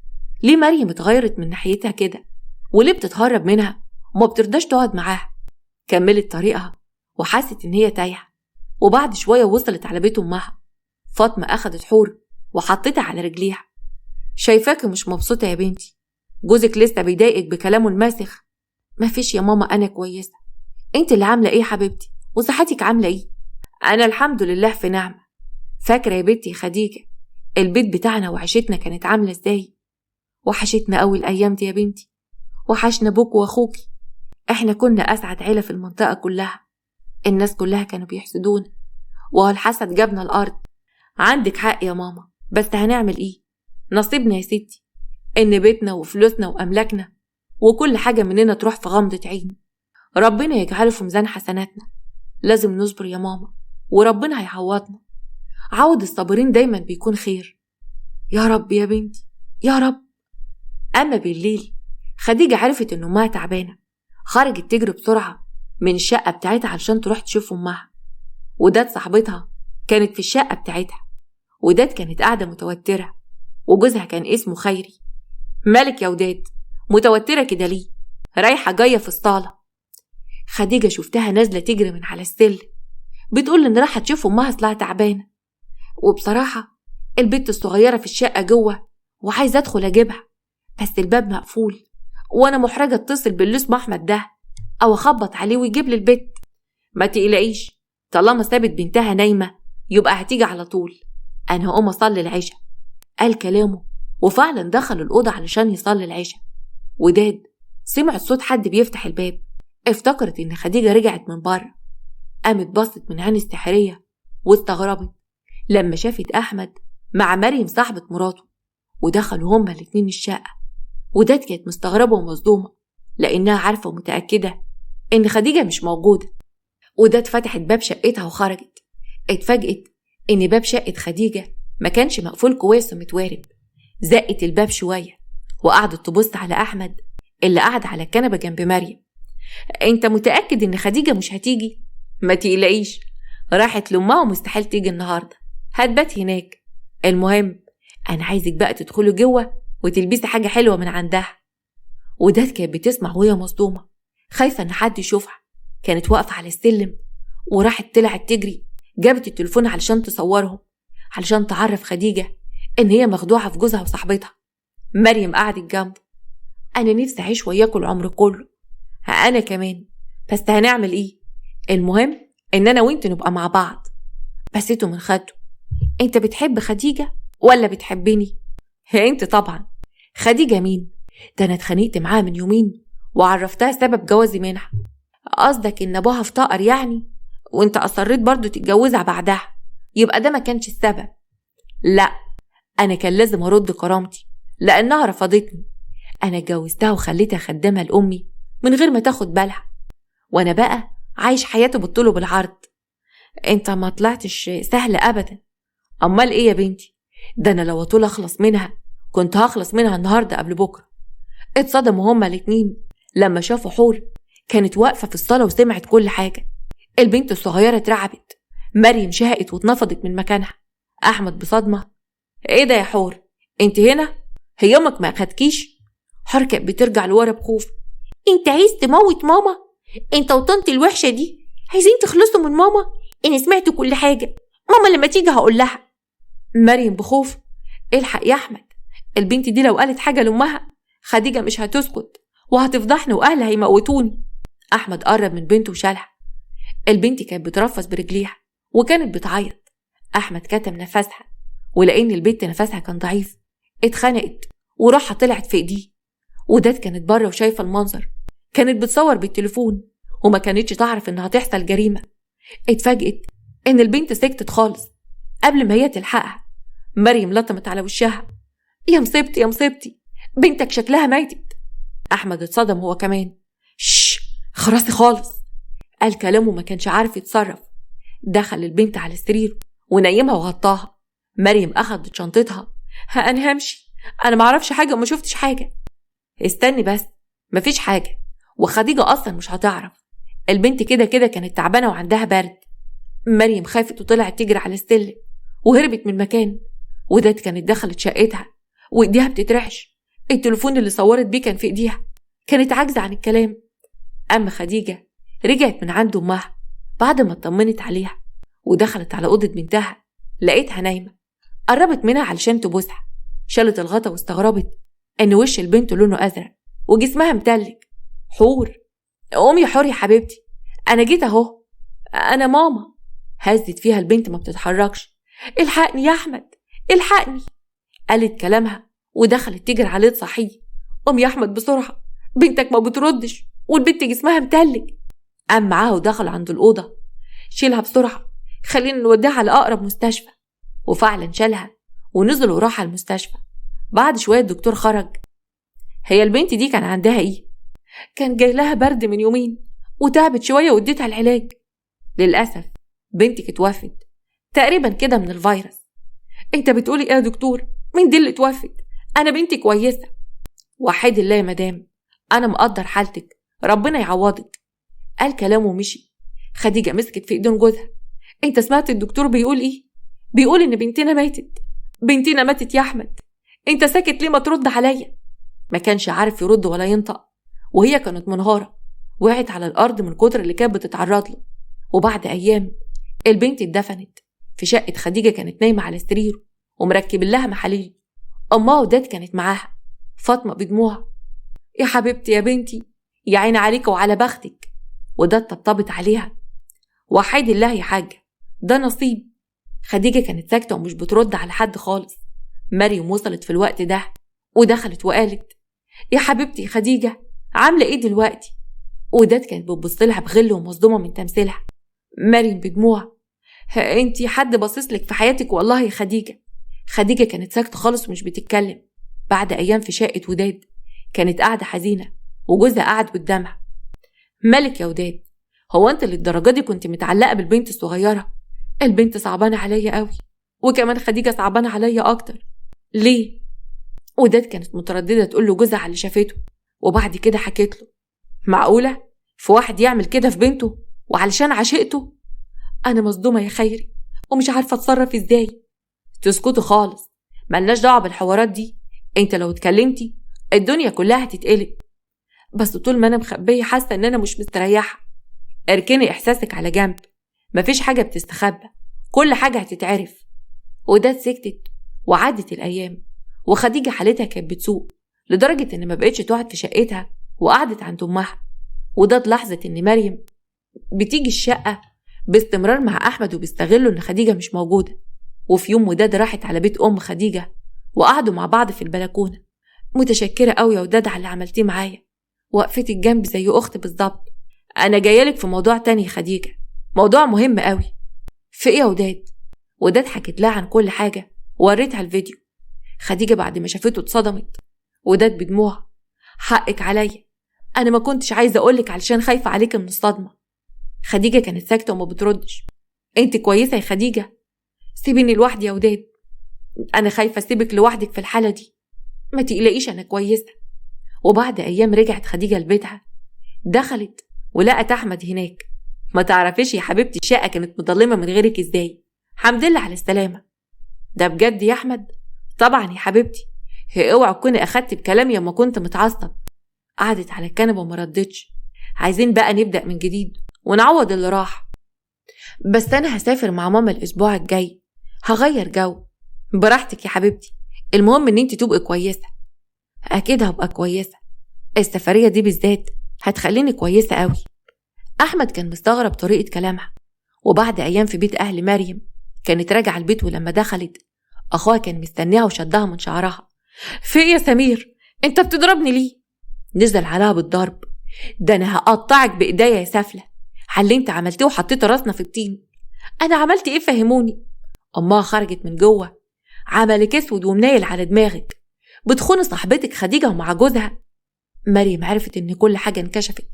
ليه مريم اتغيرت من ناحيتها كده وليه بتتهرب منها وما بترضاش تقعد معاها. كملت طريقها وحست إن هي تايهة. وبعد شوية وصلت على بيت أمها. فاطمة أخدت حور وحطتها على رجليها. شايفاكي مش مبسوطة يا بنتي، جوزك لسه بيضايقك بكلامه الماسخ. مفيش يا ماما، أنا كويسة. انت اللي عاملة ايه حبيبتي؟ وصحتك عاملة ايه؟ أنا الحمد لله في نعمة. فاكرة يا بنتي خديجة البيت بتاعنا وعيشتنا كانت عاملة ازاي؟ وحشتنا أول أيام دي يا بنتي، وحشنا أبوك وأخوكي. احنا كنا أسعد عيلة في المنطقة كلها. الناس كلها كانوا بيحسدونا والحسد جابنا الأرض. عندك حق يا ماما، بس هنعمل ايه؟ نصيبنا يا ستي إن بيتنا وفلوسنا وأملاكنا وكل حاجة مننا تروح في غمضة عين. ربنا يجعله في ميزان حسناتنا. لازم نصبر يا ماما وربنا هيعوضنا. عوض الصابرين دايما بيكون خير. يا رب يا بنتي يا رب. أما بالليل خديجة عرفت إن أمها تعبانة. خرجت تجري بسرعة من الشقة بتاعتها علشان تروح تشوف أمها. وداد صاحبتها كانت في الشقة بتاعتها. وداد كانت قاعدة متوترة وجوزها كان اسمه خيري. مالك يا وداد متوترة كده ليه؟ رايحة جاية في الصالة. خديجة شفتها نازلة تجري من على السلم بتقول إن راحت تشوف أمها أصلها تعبانة. وبصراحة البنت الصغيرة في الشقة جوه وعايزة أدخل أجيبها، بس الباب مقفول وأنا محرجة أتصل باللوس أحمد ده أو أخبط عليه ويجيب لي البيت. ما تقلقيش، طالما سابت بنتها نايمة يبقى هتيجي على طول. أنا هقوم أصلي العشاء. قال كلامه وفعلا دخل الأوضة علشان يصلي العشاء. وداد سمعت صوت حد بيفتح الباب. افتكرت إن خديجة رجعت من بره. قامت بصت من عين السحرية واستغربت لما شافت أحمد مع مريم صاحبة مراته ودخلوا هما الاتنين الشقة. وداد كانت مستغربة ومصدومة لأنها عارفة ومتأكدة إن خديجة مش موجودة. وداد فتحت باب شقتها وخرجت. اتفاجئت إن باب شقة خديجة ما كانش مقفول كويس ومتوارب. زقت الباب شوية وقعدت تبص على أحمد اللي قعد على الكنبة جنب مريم. انت متأكد إن خديجة مش هتيجي؟ ما تقلقيش، راحت لأمها ومستحيل تيجي النهاردة، هتبات هناك. المهم أنا عايزك بقى تدخلوا جوه وتلبسي حاجة حلوة من عندها. وداد كانت بتسمع وهي مصدومة خايفة إن حد يشوفها. كانت واقفة على السلم وراحت طلعت تجري جابت التليفون علشان تصورهم علشان تعرف خديجة إن هي مخدوعة في جوزها وصاحبتها. مريم قعدت جنبه. أنا نفسي أعيش وياكل العمر كله. أنا كمان، بس هنعمل إيه؟ المهم إن أنا وإنت نبقى مع بعض. بسيته من خده. أنت بتحب خديجة ولا بتحبني؟ هي أنت طبعا. خديجة مين؟ ده أنا اتخانقت معاها من يومين وعرفتها سبب جوازي منها. قصدك إن أبوها افتقر يعني وإنت أصريت برضو تتجوزها بعدها، يبقى ده ما كانش السبب. لا، أنا كان لازم أرد كرامتي لأنها رفضتني. أنا اتجوزتها وخليتها خدامة لأمي من غير ما تاخد بالها، وأنا بقى عايش حياتي بالطول وبالعرض. أنت ما طلعتش سهل أبدا. أمال إيه يا بنتي؟ ده أنا لو طول أخلص منها كنت هخلص منها النهاردة قبل بكرة. اتصدموا هما الاتنين لما شافوا حور كانت واقفة في الصالة وسمعت كل حاجة. البنت الصغيرة اترعبت. مريم شهقت واتنفضت من مكانها. أحمد بصدمة: إيه ده يا حور؟ أنت هنا؟ هي أمك ما أخدكيش؟ حور كانت بترجع لورا بخوف. انت عايز تموت ماما؟ انت وطنط الوحشة دي عايزين تخلصوا من ماما؟ انا سمعت كل حاجة، ماما لما تيجي هقول لها. مريم بخوف: الحق يا أحمد، البنت دي لو قالت حاجة لأمها خديجة مش هتسكت وهتفضحني وأهلها هيموتوني. أحمد قرب من بنته وشالها. البنت كانت بترفس برجليها وكانت بتعيط. أحمد كتم نفسها، ولأن البنت نفسها كان ضعيف اتخنقت وراحة طلعت في ايديه. وداد كانت بره وشايفة المنظر، كانت بتصور بالتليفون وما كانتش تعرف انها هتحصل جريمة. اتفاجئت ان البنت سكتت خالص. قبل ما هي تلحقها مريم لطمت على وشها: يا مصيبتي يا مصيبتي، بنتك شكلها ماتت. أحمد اتصدم هو كمان: شش خراسي خالص. قال كلامه ما كانش عارف يتصرف. دخل البنت على السرير ونيمها وغطاها. مريم أخدت شنطتها: أنا همشي، أنا معرفش حاجة وما شفتش حاجة. استني بس، مفيش حاجة، وخديجة أصلا مش هتعرف، البنت كده كده كانت تعبانة وعندها برد. مريم خافت وطلعت تجري على السلم وهربت من المكان. وداد كانت دخلت شقتها وايديها بتترعش، التليفون اللي صورت بيه كان في ايديها، كانت عاجزة عن الكلام. أما خديجة رجعت من عند أمها بعد ما اطمنت عليها ودخلت على أوضة بنتها، لقيتها نايمة. قربت منها علشان تبوسها، شالت الغطا واستغربت إن وش البنت لونه أزرق وجسمها متلج. حور: قومي يا حور يا حبيبتي، أنا جيت أهو، أنا ماما. هزت فيها البنت ما بتتحركش: الحقني يا أحمد، الحقني. قالت كلامها ودخلت تجري عليه تصحيه: قوم يا أحمد بسرعة، بنتك ما بتردش والبنت جسمها متلج. قام معاها ودخل عند الأوضة: شيلها بسرعة، خلينا نوديها على أقرب مستشفى. وفعلا شالها ونزل وراح على المستشفى. بعد شوية الدكتور خرج: هي البنت دي كان عندها إيه؟ كان جاي لها برد من يومين وتعبت شوية واديتها العلاج. للأسف بنتك اتوفت تقريبا كده من الفيروس. انت بتقولي ايه يا دكتور؟ مين دي اللي اتوفت؟ انا بنتي كويسة. وحيد الله يا مدام، انا مقدر حالتك، ربنا يعوضك. قال كلامه ومشي. خديجة مسكت في ايدين جوزها: انت سمعت الدكتور بيقول ايه؟ بيقول ان بنتنا ماتت. بنتنا ماتت يا احمد، انت ساكت ليه؟ ما ترد عليا. ما كانش عارف يرد ولا ينطق، وهي كانت منهارة، وقعت على الارض من كتر اللي كانت بتتعرض له. وبعد ايام البنت اتدفنت في شقة خديجة، كانت نايمة على السرير ومركب لها محاليل. امها وداد كانت معاها، فاطمة بدموعها: يا حبيبتي يا بنتي، يا عين عليك وعلى بختك. وداد طبطبت عليها: وحيد الله يا حاجة، ده نصيب. خديجة كانت ساكتة ومش بترد على حد خالص. مريم وصلت في الوقت ده ودخلت وقالت: يا حبيبتي يا خديجة، عاملة ايه دلوقتي؟ وداد كانت بتبصلها بغل ومصدومة من تمثيلها. مريم بدموع: انتي حد باصصلك في حياتك والله يا خديجة. خديجة كانت ساكتة خالص ومش بتتكلم. بعد أيام في شقة وداد كانت قاعدة حزينة وجوزها قاعد قدامها: مالك يا وداد؟ هو انت للدرجة دي كنت متعلقة بالبنت الصغيرة؟ البنت صعبانة عليا قوي، وكمان خديجة صعبانة عليا أكتر. ليه؟ وداد كانت مترددة تقول له جوزها على اللي شافته، وبعد كده حكيت له: معقولة في واحد يعمل كده في بنته وعلشان عشقته؟ أنا مصدومة يا خيري ومش عارفة أتصرف إزاي. تسكتوا خالص، ملناش دعوة بالحوارات دي، انت لو اتكلمتي الدنيا كلها هتتقلب. بس طول ما أنا مخبية حاسة إن أنا مش مستريحة. اركني إحساسك على جنب، مفيش حاجة بتستخبى، كل حاجة هتتعرف. وداد سكتت وعدت الأيام، وخديجة حالتها كانت بتسوء لدرجة إن ما بقتش تقعد في شقتها وقعدت عند أمها. وداد لاحظت إن مريم بتيجي الشقة باستمرار مع أحمد وبيستغلوا إن خديجة مش موجودة. وفي يوم وداد راحت على بيت أم خديجة وقعدوا مع بعض في البلكونة: متشكرة قوي يا وداد على اللي عملتيه معايا، وقفتك جنبي زي أخت بالظبط. أنا جايلك في موضوع تاني يا خديجة، موضوع مهم قوي. في إيه يا وداد؟ وداد حكت لها عن كل حاجة ووريتها الفيديو. خديجة بعد ما شافته اتصدمت. وداد بدموعها: حقك عليا، أنا ما كنتش عايزة أقولك علشان خايفة عليك من الصدمة. خديجة كانت ساكتة وما بتردش. انت كويسة يا خديجة؟ سيبيني لوحدي يا وداد، أنا خايفة أسيبك لوحدك في الحالة دي. ما تقلقيش أنا كويسة. وبعد أيام رجعت خديجة لبيتها، دخلت ولقت أحمد هناك. ما تعرفيش يا حبيبتي الشقة كانت مظلمة من غيرك إزاي، حمد لله على السلامة. ده بجد يا أحمد؟ طبعا يا حبيبتي، اوعى تكوني أخدت بكلامي يوم كنت متعصب. قعدت على الكنبة وما ردتش. عايزين بقى نبدأ من جديد ونعوض اللي راح. بس أنا هسافر مع ماما الأسبوع الجاي، هغير جو. براحتك يا حبيبتي، المهم إن انت تبقي كويسة. أكيد هبقى كويسة، السفرية دي بالذات هتخليني كويسة قوي. أحمد كان مستغرب طريقة كلامها. وبعد أيام في بيت أهل مريم كانت راجعة البيت، ولما دخلت أخوها كان مستنيها وشدها من شعرها. في إيه يا سمير؟ أنت بتضربني ليه؟ نزل عليها بالضرب. ده أنا هقطعك بإيديا يا سافلة، اللي أنت عملتيه وحطيت راسنا في الطين. أنا عملت إيه فهموني؟ أمها خرجت من جوه. عملك أسود ومنايل على دماغك، بتخون صاحبتك خديجة ومع جوزها. مريم عرفت إن كل حاجة انكشفت.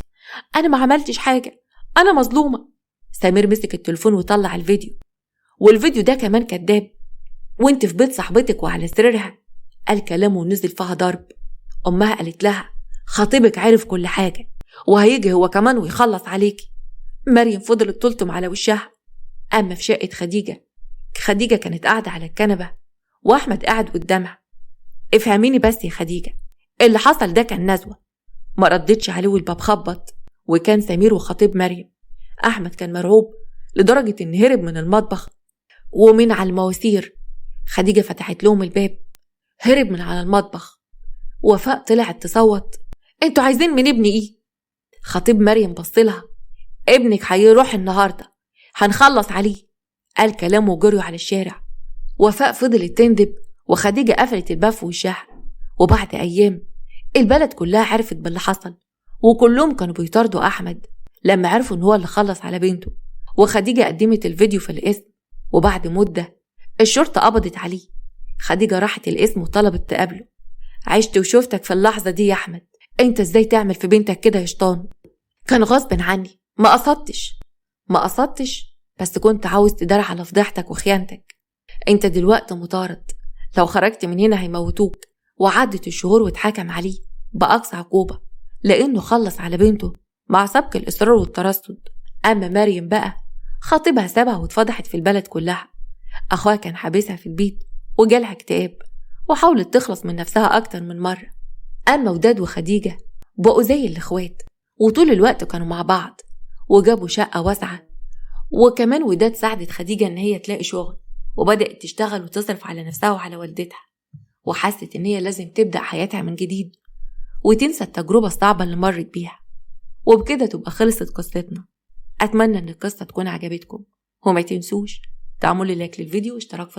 أنا ما عملتش حاجة، أنا مظلومة. سمير مسك التليفون وطلع الفيديو، والفيديو ده كمان كداب. وانت في بيت صاحبتك وعلى سريرها. قال كلامه ونزل فيها ضرب. أمها قالت لها خطيبك عارف كل حاجة وهيجي هو كمان ويخلص عليكي. مريم فضلت تلطم على وشها. أما في شقة خديجة كانت قاعدة على الكنبة وأحمد قاعد قدامها. افهميني بس يا خديجة، اللي حصل ده كان نزوة. ما ردتش عليه والباب خبط، وكان سمير وخطيب مريم. أحمد كان مرعوب لدرجة إن هرب من المطبخ ومن على المواسير. خديجة فتحت لهم الباب، هرب من على المطبخ. وفاء طلعت تصوت، انتوا عايزين من ابني ايه؟ خطيب مريم بصلها، ابنك هيروح النهاردة، هنخلص عليه. قال كلامه وجروا على الشارع. وفاء فضلت تندب، وخديجة قفلت الباب في وشها. وبعد أيام البلد كلها عرفت باللي حصل، وكلهم كانوا بيطاردوا أحمد لما عرفوا إن هو اللي خلص على بنته. وخديجة قدمت الفيديو في القسم، وبعد مدة الشرطة قبضت عليه. خديجة راحت القسم وطلبت تقابله. عشت وشوفتك في اللحظة دي يا أحمد، أنت إزاي تعمل في بنتك كده يا شيطان؟ كان غصب عني، ما قصدتش، بس كنت عاوز تدار على فضيحتك وخيانتك. أنت دلوقتي مطارد، لو خرجت من هنا هيموتوك. وعدت الشهور واتحكم عليه بأقصى عقوبة، لأنه خلص على بنته مع سبق الإصرار والترصد. أما مريم بقى خطيبها سابها واتفضحت في البلد كلها. أخوها كان حابسها في البيت وجالها اكتئاب، وحاولت تخلص من نفسها أكتر من مرة. أما وداد وخديجة بقوا زي الإخوات، وطول الوقت كانوا مع بعض، وجابوا شقة واسعة. وكمان وداد ساعدت خديجة إن هي تلاقي شغل، وبدأت تشتغل وتصرف على نفسها وعلى والدتها. وحست إن هي لازم تبدأ حياتها من جديد وتنسى التجربة الصعبة اللي مرت بيها. وبكده تبقى خلصت قصتنا. أتمنى إن القصة تكون عجبتكم، وما تنسوش تعملوا لايك للفيديو واشتراك في